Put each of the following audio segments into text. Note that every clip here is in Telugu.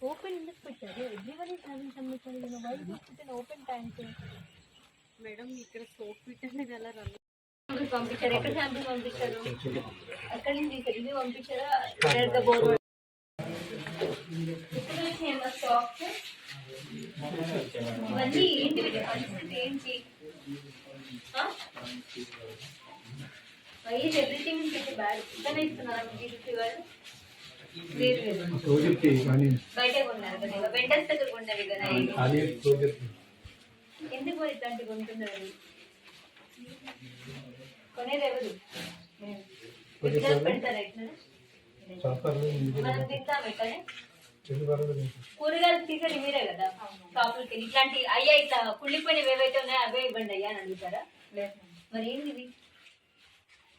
ఓపెన్ ఎందుకు పెట్టారు? Everyone is having some mission, you know why do put in open tank? Madam ఇక్కడ సోప్ పెట్టండి కదా రన్ పంపించారు. ఎక్కడ శాంపుల్ పంపించారు? అక్కడి నుంచి ఇది పంపించారా? డైరెక్ట్గా బోర్డు స్టాక్ ఇవన్నీ ఏంటి? ఏంటి వైజ్ ఎవ్రీథింగ్ బ్యాడ్ ఇట్లానే ఇస్తున్నారా జీడిపి వాళ్ళు? బయటే కొన్నారు కదా, వెంటర్స్ దగ్గర కొన్నారు కదా. ఎందుకు మరి ఇట్లాంటివి కొంటున్నారు? కొనేది ఎవరు? పెడతారా ఇట్లా? మనం తింటాం ఎక్కడ? కూరగాయలు తీసేది మీరే కదా షాపులకి. ఇట్లాంటి అయ్యా ఇట్లా కుళ్ళిపోయినవి ఏవైతే ఉన్నాయో అవే ఇవ్వండి అయ్యా అని అడుగుతారా? మరి ఏంది ఇది?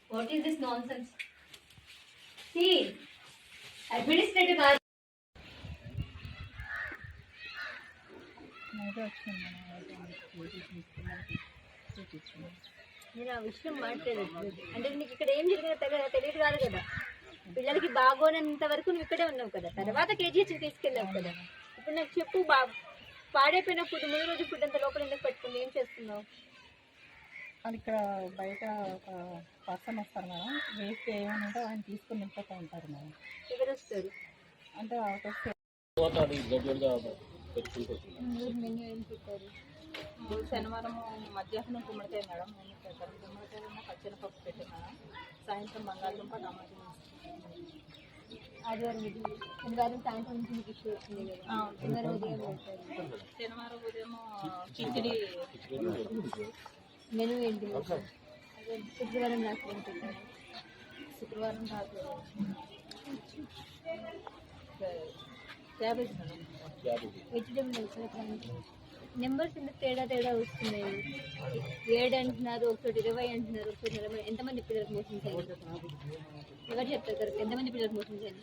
What is this non sense? Administrative నేను ఆ విషయం మాట్లాడలేదు. అంటే నీకు ఇక్కడ ఏం జరిగిందో తెలియదు కాదు కదా. పిల్లలకి బాగోనంత వరకు నువ్వు ఇక్కడే ఉన్నావు కదా, తర్వాత కేజీహెచ్ తీసుకెళ్ళావు కదా. ఇప్పుడు నాకు చెప్పు, పాడైపోయిన ఫుడ్ ముందు రోజు ఫుడ్ అంత లోపల ఎందుకు పెట్టుకుంది? ఏం చేస్తున్నావు? అది ఇక్కడ బయట ఒక పర్సన్ వస్తారు మేడం, వేస్ట్ ఏమైనా ఉంటే ఆయన తీసుకుని వెళ్ళిపోతూ ఉంటారు మేడం. ఎవరు వస్తారు? అంటే మెన్యూ ఏం చెప్పారు? శనివారం మధ్యాహ్నం గుమ్మడికాయ మేడం, నేను పెట్టాను. గుమ్మడికాయ పచ్చిన పప్పు పెట్టాను మేడం. సాయంత్రం బంగాళదుంప టమాటా. ఆదివారం ఇది శనివారం సాయంత్రం నుంచి మీకు ఇష్యూ వచ్చింది కదా, శనివారం ఉదయం పెడతారు. శనివారం ఉదయం కిచిడి. మెనూ ఏంటి? అదే శుక్రవారం రాత్రి పెట్టారు. శుక్రవారం రాత్రి క్యాబేజ్ మేడం. వెజిటేబుల్స్ నెంబర్స్ ఎందుకు తేడా వస్తున్నాయి? 7 అంటున్నారు, ఒకటి 20 అంటున్నారు, ఒకటి 40. ఎంతమంది పిల్లలకు మోసం చేయాలి? ఎవరు చెప్తారు? ఎంతమంది పిల్లలకు మోసం చేయాలి?